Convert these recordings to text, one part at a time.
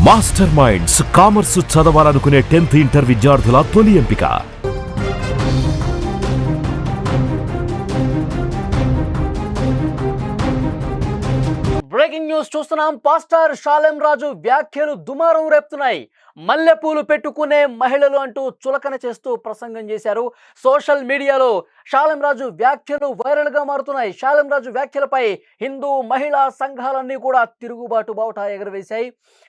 Master minds commerce చదవాలనుకునే 10th inter విద్యార్థుల తొలి ఎంపిక. బ్రేకింగ్ న్యూస్ చూస్తున్నాం. పాస్టర్ షాలెం రాజు వ్యాఖ్యలు దుమారం రేపుతున్నాయి. మల్లెపూలు పెట్టుకునే మహిళలు అంటూ చులకన చేస్తూ ప్రసంగం చేశారు. సోషల్ మీడియాలో షాలెం రాజు వ్యాఖ్యలు వైరల్ గా మారుతున్నాయి. షాలెం రాజు వ్యాఖ్యలపై హిందూ మహిళా సంఘాలన్నీ కూడా తిరుగుబాటు బావుటా ఎగరవేశాయి.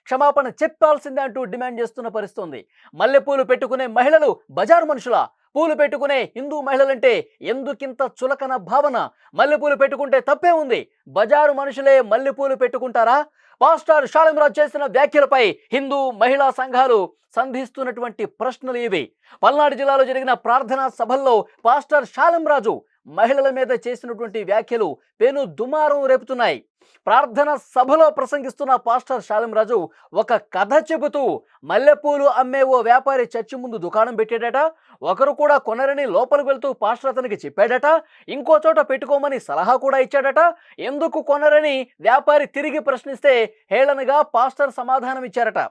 క్షమాపణ చెప్పాల్సిందే అంటూ డిమాండ్ చేస్తున్న పరిస్థితి. మల్లెపూలు పెట్టుకునే మహిళలు బజారు మనుషుల? పూలు పెట్టుకునే హిందూ మహిళలంటే ఎందుకింత చులకన భావన? మల్లెపూలు పెట్టుకుంటే తప్పే ఉంది, బజారు మనుషులే మల్లెపూలు పెట్టుకుంటారా? పాస్టర్ షాలెం రాజు చేసిన వ్యాఖ్యలపై హిందూ మహిళా సంఘాలు సంధిస్తున్నటువంటి ప్రశ్నలు ఇవి. పల్నాడు జిల్లాలో జరిగిన ప్రార్థనా సభల్లో పాస్టర్ షాలెం రాజు మహిళల మీద చేసినటువంటి వ్యాఖ్యలు పెను దుమారం రేపుతున్నాయి. ప్రార్థన సభలో ప్రసంగిస్తున్న పాస్టర్ షాలెం రాజు ఒక కథ చెబుతూ మల్లెపూలు అమ్మే ఓ వ్యాపారి చర్చి ముందు దుకాణం పెట్టాడట. ఒకరు కూడా కొనరని లోపలికి వెళ్తూ పాస్టర్ అతనికి చెప్పాడట. ఇంకో చోట పెట్టుకోమని సలహా కూడా ఇచ్చాడట. ఎందుకు కొనరని వ్యాపారి తిరిగి ప్రశ్నిస్తే హేళనగా పాస్టర్ సమాధానం ఇచ్చారట.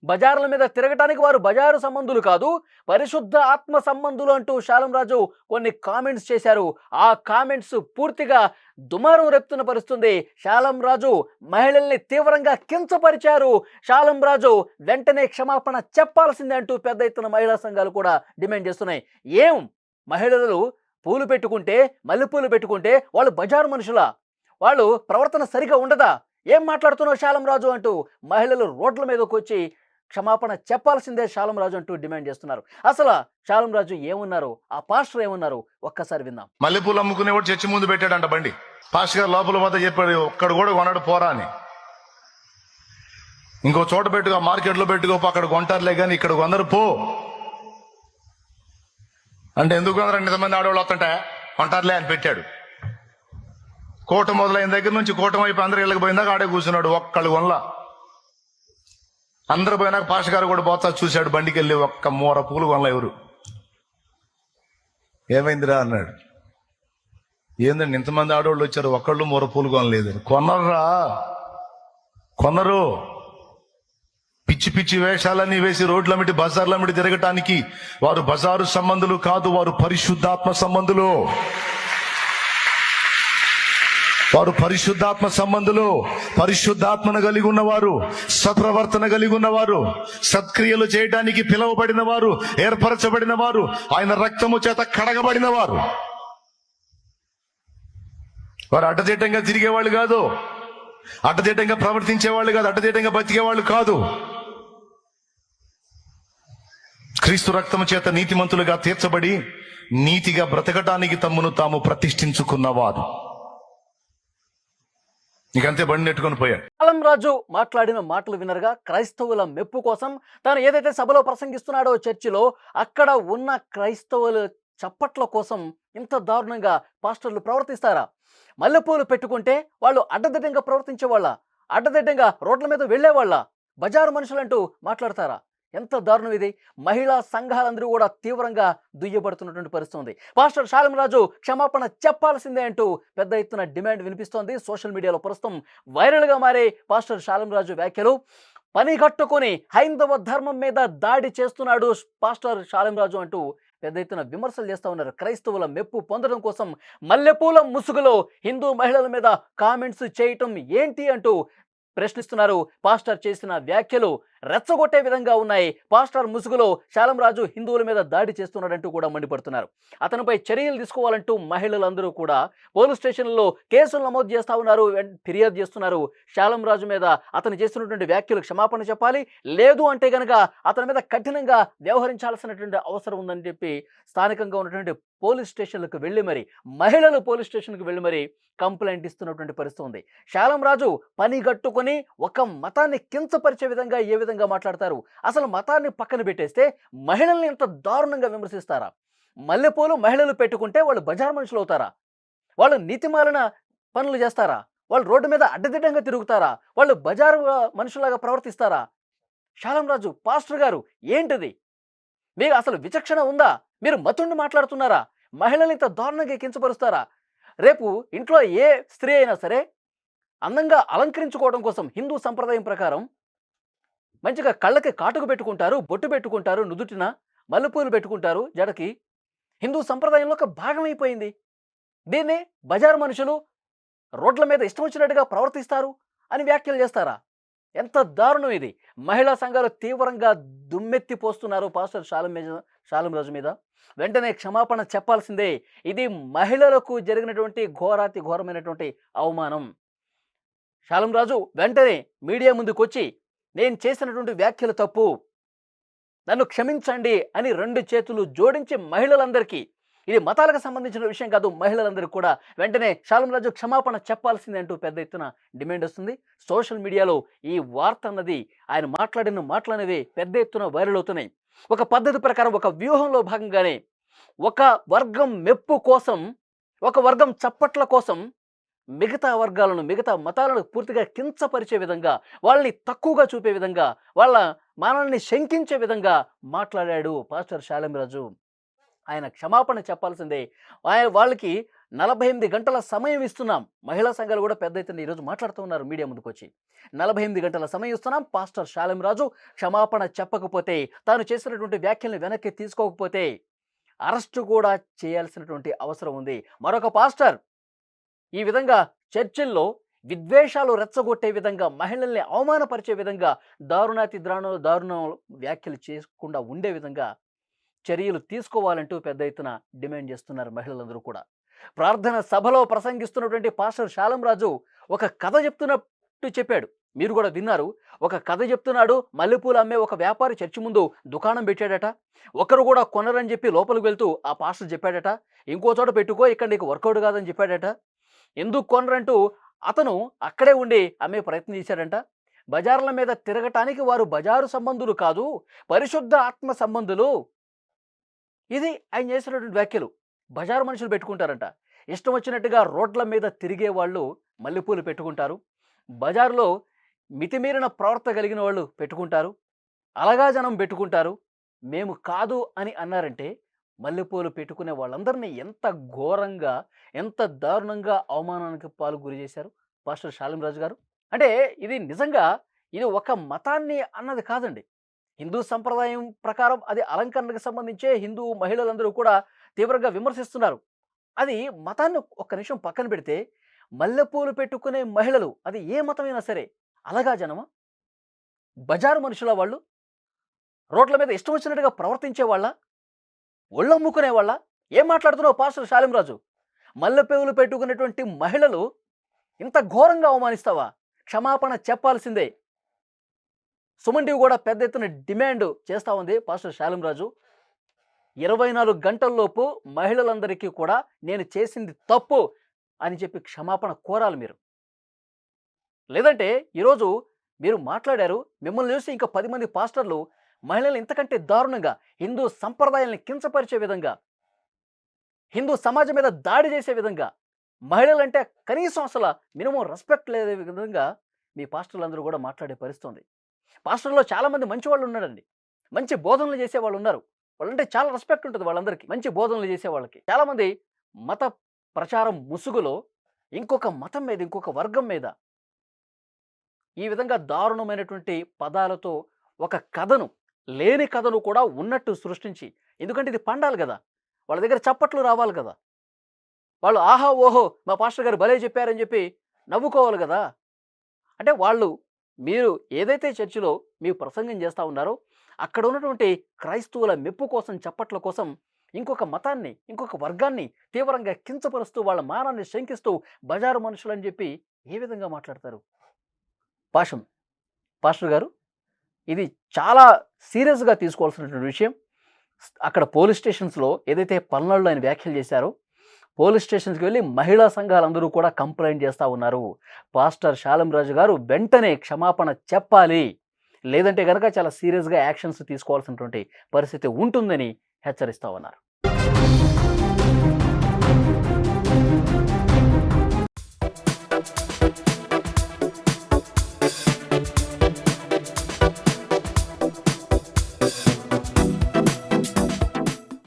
బజార్ల మీద తిరగటానికి వారు బజారు సంబంధులు కాదు, పరిశుద్ధ ఆత్మ సంబంధులు అంటూ షాలెం రాజు కొన్ని కామెంట్స్ చేశారు. ఆ కామెంట్స్ పూర్తిగా దుమారం రేపుతున్న పరిస్థితుంది. షాలెం రాజు మహిళల్ని తీవ్రంగా కించపరిచారు. షాలెం రాజు వెంటనే క్షమాపణ చెప్పాల్సిందే అంటూ పెద్ద ఎత్తున మహిళా సంఘాలు కూడా డిమాండ్ చేస్తున్నాయి. ఏం మహిళలు పూలు పెట్టుకుంటే, మల్లెపూలు పెట్టుకుంటే వాళ్ళు బజారు మనుషులా? వాళ్ళు ప్రవర్తన సరిగా ఉండదా? ఏం మాట్లాడుతున్నావు షాలెం రాజు అంటూ మహిళలు రోడ్ల మీదకి వచ్చి క్షమాపణ చెప్పాల్సిందే షాలెం రాజు అంటూ డిమాండ్ చేస్తున్నారు. అసలు షాలెం రాజు ఏమన్నారు, ఆ పాస్టర్ ఏమన్నారు ఒక్కసారి విందాం. మల్లెపూలు అమ్ముకునేవాడు చర్చి ముందు పెట్టాడంట బండి. పాస్టర్ గారు లోపల వద్ద చెప్పాడు, ఒక్కడు కూడా కొన్నాడు పోరా అని. ఇంకో చోట పెట్టుకో, మార్కెట్లో పెట్టుకో, అక్కడ కొంటారులే కానీ ఇక్కడ కొందరు పో అంటే ఎందుకు కొందరు ఇంతమంది ఆడవాళ్ళు వస్తుంటే కొంటారులే అని పెట్టాడు. కూటం మొదలైన దగ్గర నుంచి కూటం వైపు అందరు ఇళ్ళకి పోయిందాక ఆడే కూర్చున్నాడు. ఒక్కళ్ళు కొనలా. అందరు పోయినాక పాస్టర్ గారు కూడా పోతా చూశాడు. బండికి వెళ్ళి ఒక్క మూర పూలు కొనలా ఎవరు. ఏమైందిరా అన్నాడు. ఏందండి ఇంతమంది ఆడవాళ్ళు వచ్చారు, ఒక్కళ్ళు మూర పూలు కొనలేదు. కొనరా, కొనరు. పిచ్చి పిచ్చి వేషాలన్నీ వేసి రోడ్లమిటి బజార్లమిటి తిరగటానికి వారు బజారు సంబంధులు కాదు, వారు పరిశుద్ధాత్మ సంబంధులు. వారు పరిశుద్ధాత్మ సంబంధులు. పరిశుద్ధాత్మను కలిగి ఉన్నవారు, సత్ప్రవర్తన కలిగి ఉన్నవారు, సత్క్రియలు చేయడానికి పిలువబడిన వారు, ఏర్పరచబడిన వారు, ఆయన రక్తము చేత కడగబడిన వారు. వారు అడ్డదిడ్డంగా తిరిగేవాళ్ళు కాదు, అడ్డదిడ్డంగా ప్రవర్తించేవాళ్ళు కాదు, అడ్డదిడ్డంగా బతికేవాళ్ళు కాదు. క్రీస్తు రక్తము చేత నీతిమంతులుగా తీర్చబడి నీతిగా బ్రతకటానికి తమ్మును తాము ప్రతిష్ఠించుకున్నవారు. నీకంతే బండి నెట్టుకొని పోయాడు. షాలెం రాజు మాట్లాడిన మాటలు వినరుగా? క్రైస్తవుల మెప్పు కోసం తాను ఏదైతే సభలో ప్రసంగిస్తున్నాడో చర్చిలో, అక్కడ ఉన్న క్రైస్తవుల చప్పట్ల కోసం ఇంత దారుణంగా పాస్టర్లు ప్రవర్తిస్తారా? మల్లెపూలు పెట్టుకుంటే వాళ్ళు అడ్డదిడ్డంగా ప్రవర్తించే వాళ్ళ? అడ్డదిడ్డంగా రోడ్ల మీద వెళ్లేవాళ్ళ? బజారు మనుషులంటూ మాట్లాడతారా? ఎంత దారుణం ఇది! మహిళా సంఘాలందరూ కూడా తీవ్రంగా దుయ్యబడుతున్నటువంటి పరిస్థితి ఉంది. పాస్టర్ షాలెం రాజు క్షమాపణ చెప్పాల్సిందే అంటూ పెద్ద ఎత్తున డిమాండ్ వినిపిస్తోంది. సోషల్ మీడియాలో ప్రస్తుతం వైరల్గా మారే పాస్టర్ షాలెం రాజు వ్యాఖ్యలు. పని కట్టుకొని హైందవ ధర్మం మీద దాడి చేస్తున్నాడు పాస్టర్ షాలెం రాజు అంటూ పెద్ద ఎత్తున విమర్శలు చేస్తూ ఉన్నారు. క్రైస్తవుల మెప్పు పొందడం కోసం మల్లెపూల ముసుగులో హిందూ మహిళల మీద కామెంట్స్ చేయటం ఏంటి అంటూ ప్రశ్నిస్తున్నారు. పాస్టర్ చేసిన వ్యాఖ్యలు రెచ్చగొట్టే విధంగా ఉన్నాయి. పాస్టర్ ముసుగులో షాలెం రాజు హిందువుల మీద దాడి చేస్తున్నాడంటూ కూడా మండిపడుతున్నారు. అతనిపై చర్యలు తీసుకోవాలంటూ మహిళలందరూ కూడా పోలీస్ స్టేషన్లో కేసులు నమోదు చేస్తా ఉన్నారు, ఫిర్యాదు చేస్తున్నారు. షాలెం రాజు మీద అతను చేస్తున్నటువంటి వ్యాఖ్యలు క్షమాపణ చెప్పాలి, లేదు అంటే గనక అతని మీద కఠినంగా వ్యవహరించాల్సినటువంటి అవసరం ఉందని చెప్పి స్థానికంగా ఉన్నటువంటి పోలీస్ స్టేషన్లకు వెళ్ళి మరి, మహిళలు పోలీస్ స్టేషన్కి వెళ్ళి మరి కంప్లైంట్ ఇస్తున్నటువంటి పరిస్థితి ఉంది. షాలెం రాజు పని గట్టుకొని ఒక మతాన్ని కించపరిచే విధంగా ఏ విధంగా మాట్లాడతారు? అసలు మతాన్ని పక్కన పెట్టేస్తే మహిళల్ని ఎంత దారుణంగా విమర్శిస్తారా? మల్లెపూలు మహిళలు పెట్టుకుంటే వాళ్ళు బజార్ మనుషులు అవుతారా? వాళ్ళు నీతిమాలిన పనులు చేస్తారా? వాళ్ళు రోడ్డు మీద అడ్డదిడ్డంగా తిరుగుతారా? వాళ్ళు బజారు మనుషులాగా ప్రవర్తిస్తారా? షాలెం రాజు పాస్టర్ గారు ఏంటిది? మీకు అసలు విచక్షణ ఉందా? మీరు మతుండి మాట్లాడుతున్నారా? మహిళల్ని ఇంత దారుణంగా కించపరుస్తారా? రేపు ఇంట్లో ఏ స్త్రీ అయినా సరే అందంగా అలంకరించుకోవడం కోసం హిందూ సంప్రదాయం ప్రకారం మంచిగా కళ్ళకి కాటుకు పెట్టుకుంటారు, బొట్టు పెట్టుకుంటారు, నుదుటిన మల్లెపూలు పెట్టుకుంటారు జడకి. హిందూ సంప్రదాయంలో ఒక భాగమైపోయింది. దీన్ని బజారు మనుషులు రోడ్ల మీద ఇష్టం వచ్చినట్టుగా ప్రవర్తిస్తారు అని వ్యాఖ్యలు చేస్తారా? ఎంత దారుణం ఇది! మహిళా సంఘాలు తీవ్రంగా దుమ్మెత్తిపోస్తున్నారు పాస్టర్ షాలం రాజు మీద. వెంటనే క్షమాపణ చెప్పాల్సిందే. ఇది మహిళలకు జరిగినటువంటి ఘోరాతి ఘోరమైనటువంటి అవమానం. షాలం రాజు వెంటనే మీడియా ముందుకొచ్చి నేను చేసినటువంటి వ్యాఖ్యలు తప్పు, నన్ను క్షమించండి అని 2 చేతులు జోడించి మహిళలందరికీ, ఇది మతాలకు సంబంధించిన విషయం కాదు, మహిళలందరికీ కూడా వెంటనే షాలం రాజు క్షమాపణ చెప్పాల్సిందే అంటూ పెద్ద ఎత్తున డిమాండ్ వస్తుంది. సోషల్ మీడియాలో ఈ వార్త అన్నది, ఆయన మాట్లాడిన మాటలనేవి పెద్ద ఎత్తున వైరల్ అవుతున్నాయి. ఒక పద్ధతి ప్రకారం, ఒక వ్యూహంలో భాగంగానే ఒక వర్గం మెప్పు కోసం, ఒక వర్గం చప్పట్ల కోసం మిగతా వర్గాలను, మిగతా మతాలను పూర్తిగా కించపరిచే విధంగా, వాళ్ళని తక్కువగా చూపే విధంగా, వాళ్ళ మానాన్ని శంకించే విధంగా మాట్లాడాడు పాస్టర్ షాలం రాజు. ఆయన క్షమాపణ చెప్పాల్సిందే. వాళ్ళకి 48 గంటల సమయం ఇస్తున్నాం. మహిళా సంఘాలు కూడా పెద్ద ఎత్తున ఈరోజు మాట్లాడుతూ ఉన్నారు మీడియా ముందుకొచ్చి. 48 గంటల సమయం ఇస్తున్నాం. పాస్టర్ షాలం రాజు క్షమాపణ చెప్పకపోతే, తాను చేసినటువంటి వ్యాఖ్యల్ని వెనక్కి తీసుకోకపోతే అరెస్టు కూడా చేయాల్సినటువంటి అవసరం ఉంది. మరొక పాస్టర్ ఈ విధంగా చర్చిల్లో విద్వేషాలు రెచ్చగొట్టే విధంగా, మహిళల్ని అవమానపరిచే విధంగా, దారుణ వ్యాఖ్యలు చేయకుండా ఉండే విధంగా చర్యలు తీసుకోవాలంటూ పెద్ద ఎత్తున డిమాండ్ చేస్తున్నారు మహిళలందరూ కూడా. ప్రార్థన సభలో ప్రసంగిస్తున్నటువంటి పాస్టర్ షాలం రాజు ఒక కథ చెప్తున్నట్టు చెప్పాడు. మీరు కూడా విన్నారు. ఒక కథ చెప్తున్నాడు. మల్లెపూలు అమ్మే ఒక వ్యాపారి చర్చి ముందు దుకాణం పెట్టాడట. ఒకరు కూడా కొనరని చెప్పి లోపలికి వెళ్తూ ఆ పాస్టర్ చెప్పాడట. ఇంకో చోట పెట్టుకో, ఇక్కడ నీకు వర్కౌట్ కాదని చెప్పాడట. ఎందుకు కొనరంటూ అతను అక్కడే ఉండి అమ్మే ప్రయత్నం చేశాడంట. బజార్ల మీద తిరగటానికి వారు బజారు సంబంధులు కాదు, పరిశుద్ధ ఆత్మ సంబంధులు. ఇది ఆయన చేసినటువంటి వ్యాఖ్యలు. బజారు మనుషులు పెట్టుకుంటారంట. ఇష్టం వచ్చినట్టుగా రోడ్ల మీద తిరిగే వాళ్ళు మల్లెపూలు పెట్టుకుంటారు. బజారులో మితిమీరిన ప్రవర్త కలిగిన వాళ్ళు పెట్టుకుంటారు. అలగా జనం పెట్టుకుంటారు. మేము కాదు అని అన్నారంటే మల్లెపూలు పెట్టుకునే వాళ్ళందరినీ ఎంత ఘోరంగా, ఎంత దారుణంగా అవమానానికి గురి చేశారు పాస్టర్ షాలం రాజు గారు. అంటే ఇది నిజంగా ఇది ఒక మతాన్ని అన్నది కాదండి. హిందూ సంప్రదాయం ప్రకారం అది అలంకరణకు సంబంధించే హిందూ మహిళలందరూ కూడా తీవ్రంగా విమర్శిస్తున్నారు. అది మతాన్ని ఒక్క నిమిషం పక్కన పెడితే, మల్లెపూలు పెట్టుకునే మహిళలు అది ఏ మతమైనా సరే అలగా జనమా? బజారు మనుషుల వాళ్ళు? రోడ్ల మీద ఇష్టం వచ్చినట్టుగా ప్రవర్తించే వాళ్ళ? ఒళ్ళమ్ముకునే వాళ్ళ? ఏం మాట్లాడుతున్నావు పాస్టర్ షాలం రాజు? మల్లెపూలు పెట్టుకునేటువంటి మహిళలు ఇంత ఘోరంగా అవమానిస్తావా? క్షమాపణ చెప్పాల్సిందే. సుమన్ టీవీ కూడా పెద్ద ఎత్తున డిమాండ్ చేస్తూ ఉంది పాస్టర్ షాలం రాజు. 24 గంటల్లోపు మహిళలందరికీ కూడా నేను చేసింది తప్పు అని చెప్పి క్షమాపణ కోరాలి మీరు. లేదంటే ఈరోజు మీరు మాట్లాడారు, మిమ్మల్ని చూసి ఇంకా 10 మంది పాస్టర్లు మహిళలు ఇంతకంటే దారుణంగా, హిందూ సంప్రదాయాల్ని కించపరిచే విధంగా, హిందూ సమాజం మీద దాడి చేసే విధంగా, మహిళలంటే కనీసం అసలు మినిమం రెస్పెక్ట్ లేదే విధంగా మీ పాస్టర్లందరూ కూడా మాట్లాడే పరిస్థితి ఉంది. పాస్టర్లో చాలామంది మంచి వాళ్ళు ఉన్నారండి. మంచి బోధనలు చేసే వాళ్ళు ఉన్నారు. వాళ్ళంటే చాలా రెస్పెక్ట్ ఉంటుంది వాళ్ళందరికీ. మంచి బోధనలు చేసే వాళ్ళకి. చాలామంది మత ప్రచారం ముసుగులో ఇంకొక మతం మీద, ఇంకొక వర్గం మీద ఈ విధంగా దారుణమైనటువంటి పదాలతో ఒక కథను, లేని కథను కూడా ఉన్నట్టు సృష్టించి, ఎందుకంటే ఇది పండాలి కదా, వాళ్ళ దగ్గర చప్పట్లు రావాలి కదా, వాళ్ళు ఆహా ఓహో మా పాస్టర్ గారు భలే చెప్పారని చెప్పి నవ్వుకోవాలి కదా. అంటే వాళ్ళు, మీరు ఏదైతే చర్చిలో మీరు ప్రసంగం చేస్తూ ఉన్నారో అక్కడ ఉన్నటువంటి క్రైస్తవుల మెప్పు కోసం, చప్పట్ల కోసం ఇంకొక మతాన్ని, ఇంకొక వర్గాన్ని తీవ్రంగా కించపరుస్తూ, వాళ్ళ మానాన్ని శంకిస్తూ బజారు మనుషులు అని చెప్పి ఏ విధంగా మాట్లాడతారు? పాస్టర్ గారు, ఇది చాలా సీరియస్గా తీసుకోవాల్సినటువంటి విషయం. అక్కడ పోలీస్ స్టేషన్స్లో ఏదైతే పల్నాడులో ఆయన వ్యాఖ్యలు చేశారో, పోలీస్ స్టేషన్స్కి వెళ్ళి మహిళా సంఘాలందరూ కూడా కంప్లైంట్ చేస్తూ ఉన్నారు. పాస్టర్ షాలం రాజు గారు వెంటనే క్షమాపణ చెప్పాలి, లేదంటే కనుక చాలా సీరియస్గా యాక్షన్స్ తీసుకోవాల్సినటువంటి పరిస్థితి ఉంటుందని హెచ్చరిస్తూ ఉన్నారు.